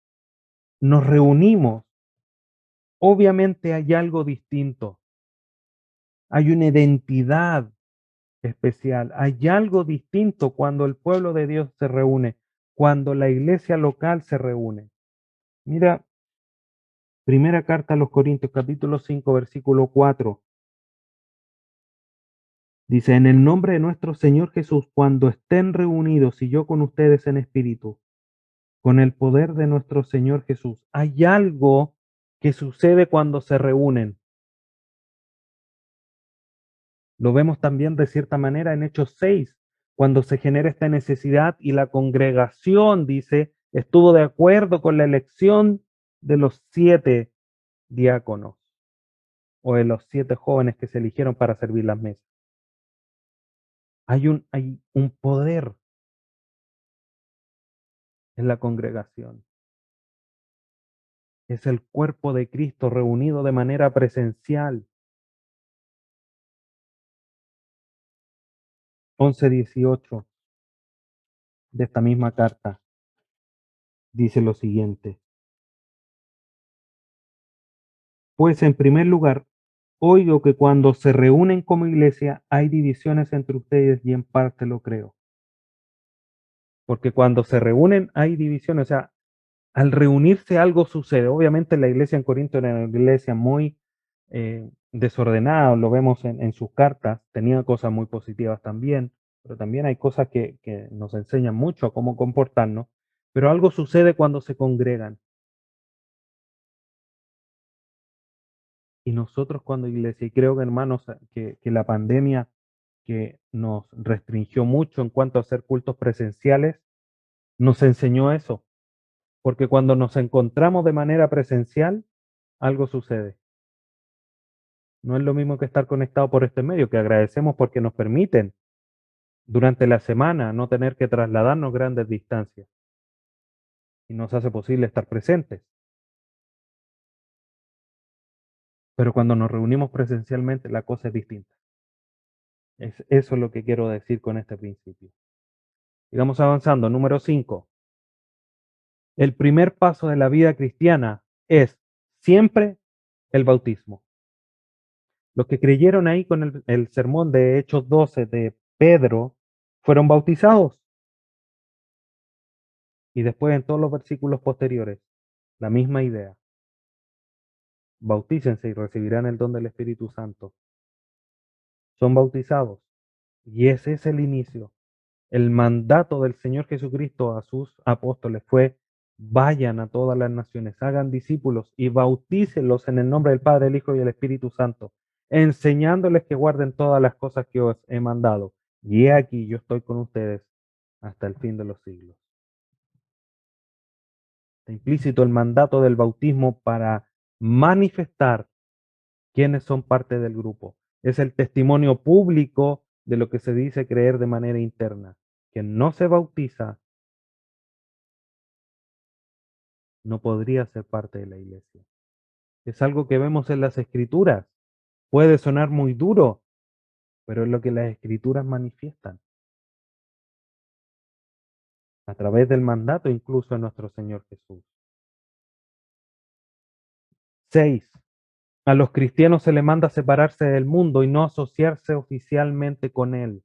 nos reunimos, obviamente hay algo distinto, hay una identidad especial, hay algo distinto cuando el pueblo de Dios se reúne, cuando la iglesia local se reúne. Mira, primera carta a los Corintios, capítulo 5, versículo 4. Dice, en el nombre de nuestro Señor Jesús, cuando estén reunidos y yo con ustedes en espíritu, con el poder de nuestro Señor Jesús. Hay algo que sucede cuando se reúnen. Lo vemos también de cierta manera en Hechos 6, cuando se genera esta necesidad y la congregación, dice, estuvo de acuerdo con la elección de los 7 diáconos o de los 7 jóvenes que se eligieron para servir las mesas. Hay un poder en la congregación. Es el cuerpo de Cristo reunido de manera presencial. 11:18 de esta misma carta dice lo siguiente: pues en primer lugar, oigo que cuando se reúnen como iglesia hay divisiones entre ustedes y en parte lo creo. Porque cuando se reúnen hay divisiones, o sea, al reunirse algo sucede. Obviamente la iglesia en Corinto era una iglesia muy desordenada, lo vemos en sus cartas, tenía cosas muy positivas también, pero también hay cosas que nos enseñan mucho a cómo comportarnos, pero algo sucede cuando se congregan. Y nosotros cuando iglesia, y creo que hermanos, que la pandemia que nos restringió mucho en cuanto a hacer cultos presenciales, nos enseñó eso, porque cuando nos encontramos de manera presencial, algo sucede. No es lo mismo que estar conectado por este medio, que agradecemos porque nos permiten durante la semana no tener que trasladarnos grandes distancias y nos hace posible estar presentes. Pero cuando nos reunimos presencialmente, la cosa es distinta. Eso es lo que quiero decir con este principio. Sigamos avanzando. Número 5. El primer paso de la vida cristiana es siempre el bautismo. Los que creyeron ahí con el sermón de Hechos 12 de Pedro fueron bautizados. Y después en todos los versículos posteriores, la misma idea. Bautícense y recibirán el don del Espíritu Santo. Son bautizados. Y ese es el inicio. El mandato del Señor Jesucristo a sus apóstoles fue: vayan a todas las naciones, hagan discípulos y bautícenlos en el nombre del Padre, el Hijo y el Espíritu Santo, enseñándoles que guarden todas las cosas que os he mandado. Y he aquí, yo estoy con ustedes hasta el fin de los siglos. Está implícito el mandato del bautismo para manifestar quiénes son parte del grupo. Es el testimonio público de lo que se dice creer de manera interna. Quien no se bautiza no podría ser parte de la iglesia. Es algo que vemos en las escrituras. Puede sonar muy duro, pero es lo que las escrituras manifiestan a través del mandato incluso de nuestro Señor Jesús. 6. A los cristianos se les manda separarse del mundo y no asociarse oficialmente con él.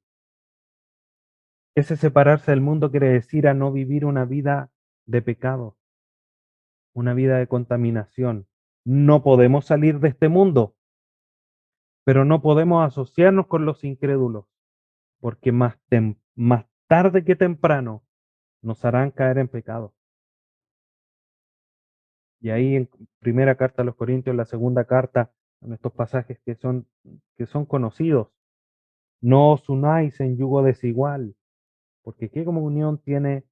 Ese separarse del mundo quiere decir a no vivir una vida de pecado, una vida de contaminación. No podemos salir de este mundo, pero no podemos asociarnos con los incrédulos, porque más tarde que temprano nos harán caer en pecado. Y ahí en primera carta a los Corintios, la segunda carta, en estos pasajes que son conocidos, no os unáis en yugo desigual, porque ¿qué comunión tiene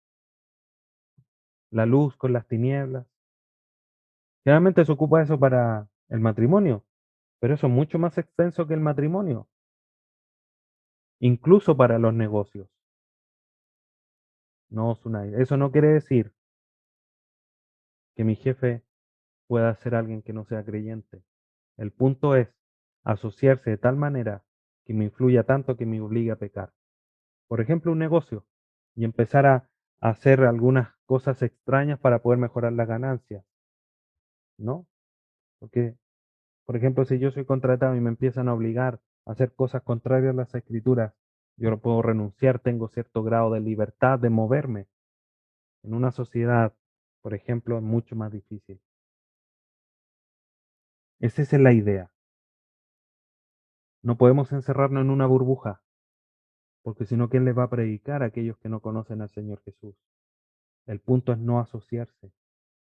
la luz con las tinieblas? Generalmente se ocupa eso para el matrimonio, pero eso es mucho más extenso que el matrimonio, incluso para los negocios. No os unáis. Eso no quiere decir que mi jefe pueda ser alguien que no sea creyente. El punto es asociarse de tal manera que me influya tanto que me obligue a pecar. Por ejemplo, un negocio y empezar a hacer algunas cosas extrañas para poder mejorar las ganancias, ¿no? Porque, por ejemplo, si yo soy contratado y me empiezan a obligar a hacer cosas contrarias a las escrituras, yo no puedo renunciar, tengo cierto grado de libertad de moverme. En una sociedad, por ejemplo, es mucho más difícil. Esa es la idea. No podemos encerrarnos en una burbuja, porque si no, ¿quién les va a predicar a aquellos que no conocen al Señor Jesús? El punto es no asociarse,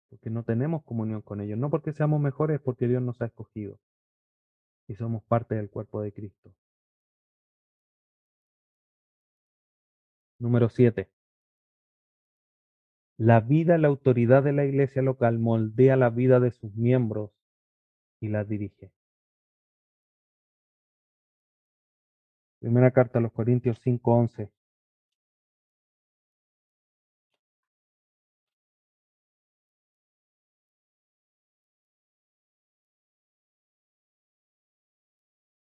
porque no tenemos comunión con ellos, no porque seamos mejores, porque Dios nos ha escogido y somos parte del cuerpo de Cristo. Número 7. La vida, la autoridad de la iglesia local moldea la vida de sus miembros y la dirige. Primera carta a los Corintios 5:11.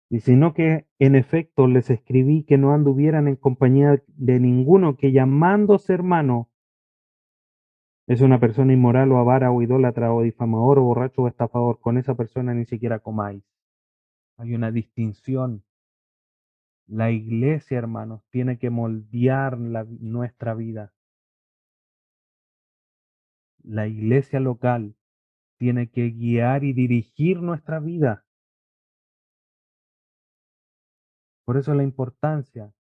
Y sino que en efecto les escribí que no anduvieran en compañía de ninguno que llamándose hermano es una persona inmoral o avara o idólatra o difamador o borracho o estafador. Con esa persona ni siquiera comáis. Hay una distinción. La iglesia, hermanos, tiene que moldear nuestra vida. La iglesia local tiene que guiar y dirigir nuestra vida. Por eso la importancia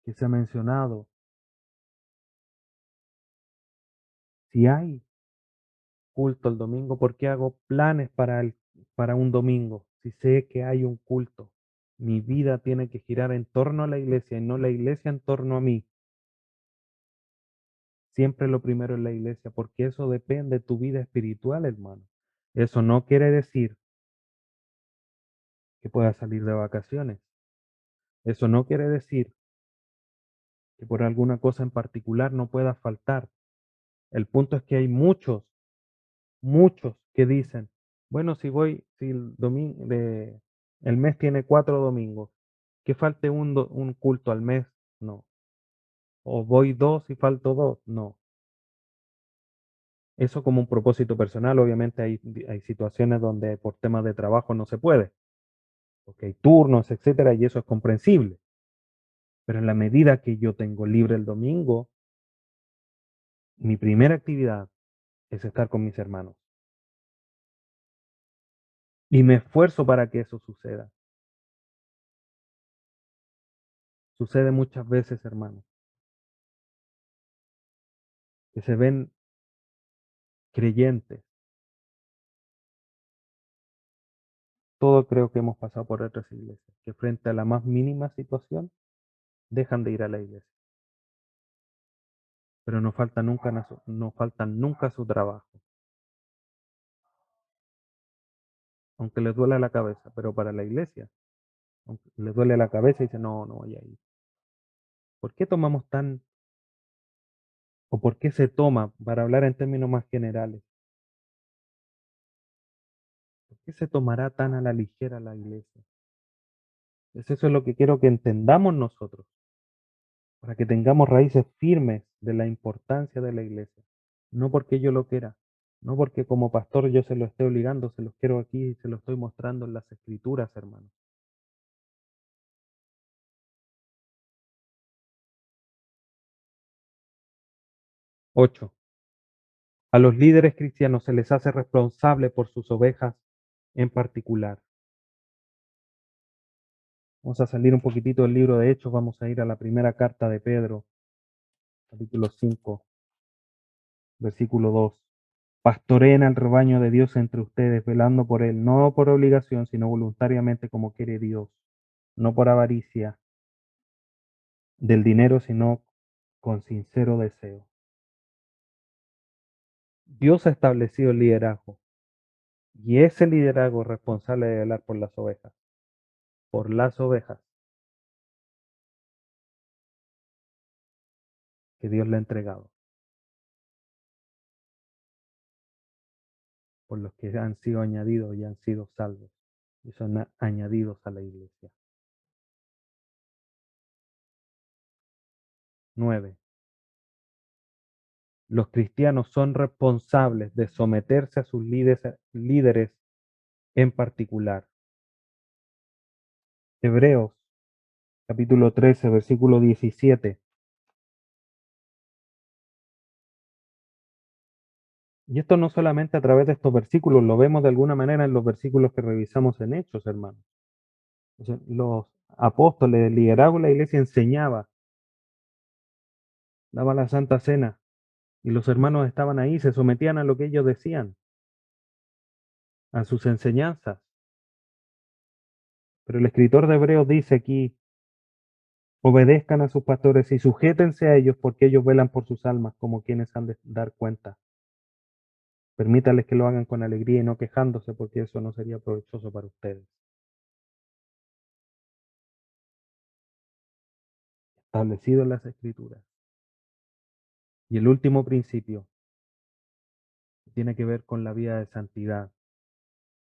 que se ha mencionado. Si hay culto el domingo, ¿por qué hago planes para un domingo? Si sé que hay un culto, mi vida tiene que girar en torno a la iglesia y no la iglesia en torno a mí. Siempre lo primero es la iglesia, porque eso depende de tu vida espiritual, hermano. Eso no quiere decir que puedas salir de vacaciones. Eso no quiere decir que por alguna cosa en particular no puedas faltar. El punto es que hay muchos que dicen, bueno, si el mes tiene 4 domingos, que falte un culto al mes, no. O voy 2 y falto 2, no. Eso como un propósito personal, obviamente hay situaciones donde por temas de trabajo no se puede, porque hay turnos, etcétera, y eso es comprensible. Pero en la medida que yo tengo libre el domingo, mi primera actividad es estar con mis hermanos. Y me esfuerzo para que eso suceda. Sucede muchas veces, hermanos, que se ven creyentes. Todos creo que hemos pasado por otras iglesias, que frente a la más mínima situación dejan de ir a la iglesia. Pero no faltan nunca a su trabajo, aunque les duele la cabeza, pero para la iglesia, aunque les duele la cabeza y dicen, no, no voy a ir. ¿Por qué tomamos tan, o por qué se toma, para hablar en términos más generales, por qué se tomará tan a la ligera la iglesia? Eso es lo que quiero que entendamos nosotros, para que tengamos raíces firmes de la importancia de la iglesia. No porque yo lo quiera, no porque como pastor yo se lo esté obligando, se los quiero aquí y se lo estoy mostrando en las escrituras, hermanos. 8. A los líderes cristianos se les hace responsable por sus ovejas en particular. Vamos a salir un poquitito del libro de Hechos, vamos a ir a la primera carta de Pedro, capítulo 5, versículo 2. Pastoreen al rebaño de Dios entre ustedes, velando por él, no por obligación, sino voluntariamente como quiere Dios, no por avaricia del dinero, sino con sincero deseo. Dios ha establecido el liderazgo y ese liderazgo es responsable de velar por las ovejas que Dios le ha entregado, por los que han sido añadidos y han sido salvos y son añadidos a la iglesia. 9. Los cristianos son responsables de someterse a sus líderes en particular. Hebreos capítulo 13, versículo 17. Y esto no solamente a través de estos versículos, lo vemos de alguna manera en los versículos que revisamos en Hechos, hermanos. O sea, los apóstoles, el liderazgo de la iglesia enseñaba, daba la Santa Cena, y los hermanos estaban ahí, se sometían a lo que ellos decían, a sus enseñanzas. Pero el escritor de Hebreos dice aquí, obedezcan a sus pastores y sujétense a ellos porque ellos velan por sus almas como quienes han de dar cuenta. Permítales que lo hagan con alegría y no quejándose porque eso no sería provechoso para ustedes. Establecido en las escrituras. Y el último principio tiene que ver con la vida de santidad.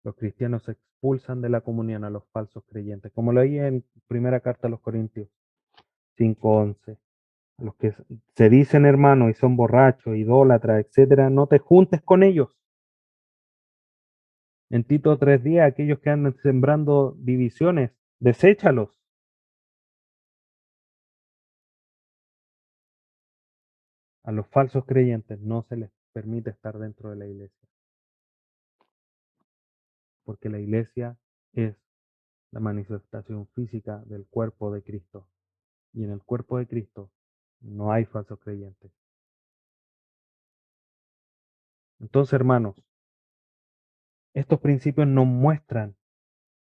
Los cristianos expulsan de la comunión a los falsos creyentes, como lo leí en primera carta a los Corintios 5:11. A los que se dicen hermanos y son borrachos, idólatras, etcétera, no te juntes con ellos. En Tito 3:10, aquellos que andan sembrando divisiones, deséchalos. A los falsos creyentes no se les permite estar dentro de la iglesia, porque la iglesia es la manifestación física del cuerpo de Cristo. Y en el cuerpo de Cristo no hay falsos creyentes. Entonces, hermanos, estos principios nos muestran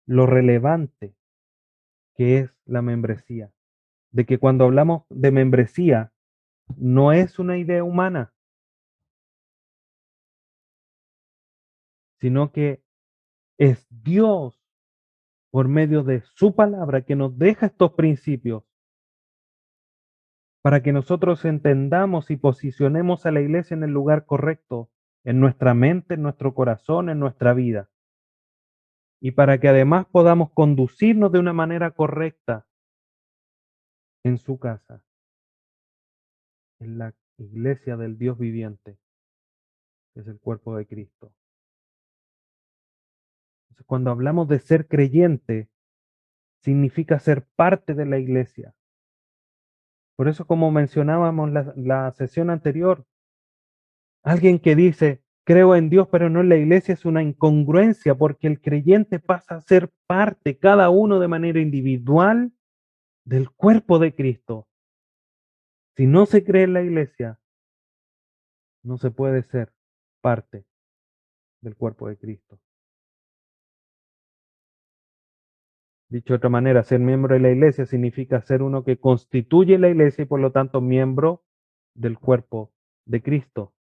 lo relevante que es la membresía. De que cuando hablamos de membresía, no es una idea humana, sino que es Dios por medio de su palabra que nos deja estos principios para que nosotros entendamos y posicionemos a la iglesia en el lugar correcto, en nuestra mente, en nuestro corazón, en nuestra vida. Y para que además podamos conducirnos de una manera correcta en su casa, en la iglesia del Dios viviente, que es el cuerpo de Cristo. Entonces, cuando hablamos de ser creyente, significa ser parte de la iglesia. Por eso, como mencionábamos la sesión anterior, alguien que dice, creo en Dios, pero no en la iglesia, es una incongruencia, porque el creyente pasa a ser parte, cada uno de manera individual, del cuerpo de Cristo. Si no se cree en la iglesia, no se puede ser parte del cuerpo de Cristo. Dicho de otra manera, ser miembro de la iglesia significa ser uno que constituye la iglesia y por lo tanto miembro del cuerpo de Cristo.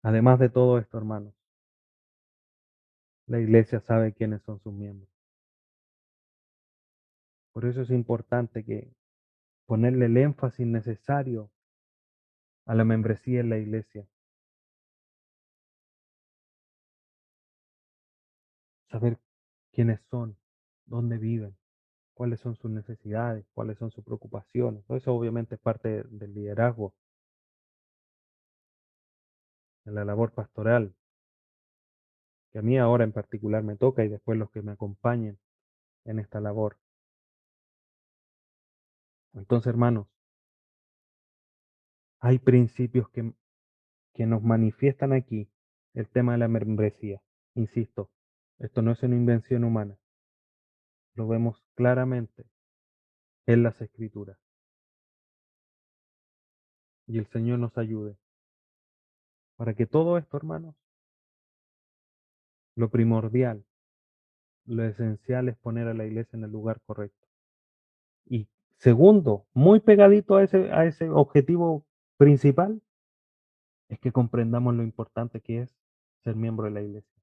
Además de todo esto, hermanos, la iglesia sabe quiénes son sus miembros. Por eso es importante que ponerle el énfasis necesario a la membresía en la iglesia. Saber quiénes son, dónde viven, cuáles son sus necesidades, cuáles son sus preocupaciones. Todo eso obviamente es parte del liderazgo, de la labor pastoral, que a mí ahora en particular me toca y después los que me acompañen en esta labor. Entonces, hermanos, hay principios que nos manifiestan aquí el tema de la membresía. Insisto, esto no es una invención humana, lo vemos claramente en las Escrituras. Y el Señor nos ayude para que todo esto, hermanos, lo primordial, lo esencial es poner a la iglesia en el lugar correcto. Y segundo, muy pegadito a ese objetivo principal, es que comprendamos lo importante que es ser miembro de la iglesia.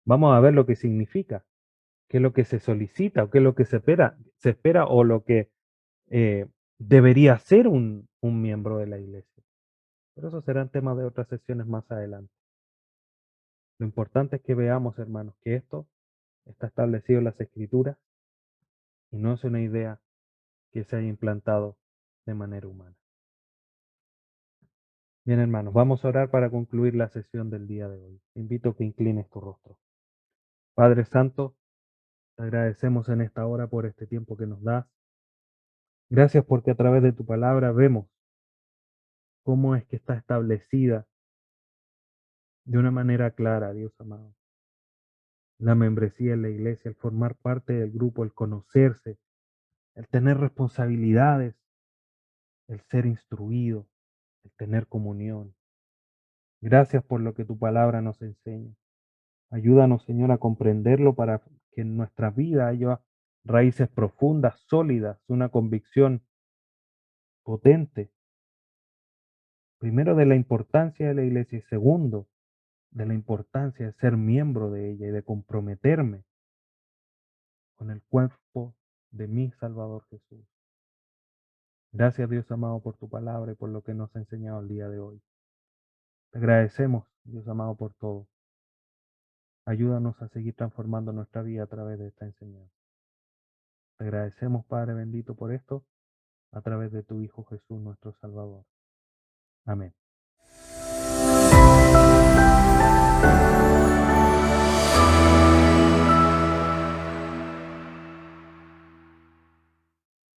Vamos a ver lo que significa, qué es lo que se solicita o qué es lo que se espera o lo que eh, debería ser un miembro de la iglesia. Pero eso serán temas de otras sesiones más adelante. Lo importante es que veamos, hermanos, que esto está establecido en las Escrituras y no es una idea que se haya implantado de manera humana. Bien, hermanos, vamos a orar para concluir la sesión del día de hoy. Te invito a que inclines tu rostro. Padre Santo, te agradecemos en esta hora por este tiempo que nos das. Gracias porque a través de tu palabra vemos cómo es que está establecida de una manera clara, Dios amado. La membresía en la iglesia, el formar parte del grupo, el conocerse, el tener responsabilidades, el ser instruido, el tener comunión. Gracias por lo que tu palabra nos enseña. Ayúdanos, Señor, a comprenderlo para que en nuestra vida haya raíces profundas, sólidas, una convicción potente, primero de la importancia de la iglesia y segundo, de la importancia de ser miembro de ella y de comprometerme con el cuerpo de mi Salvador Jesús. Gracias, Dios amado, por tu palabra y por lo que nos ha enseñado el día de hoy. Te agradecemos, Dios amado, por todo. Ayúdanos a seguir transformando nuestra vida a través de esta enseñanza. Te agradecemos, Padre bendito, por esto, a través de tu Hijo Jesús, nuestro Salvador. Amén.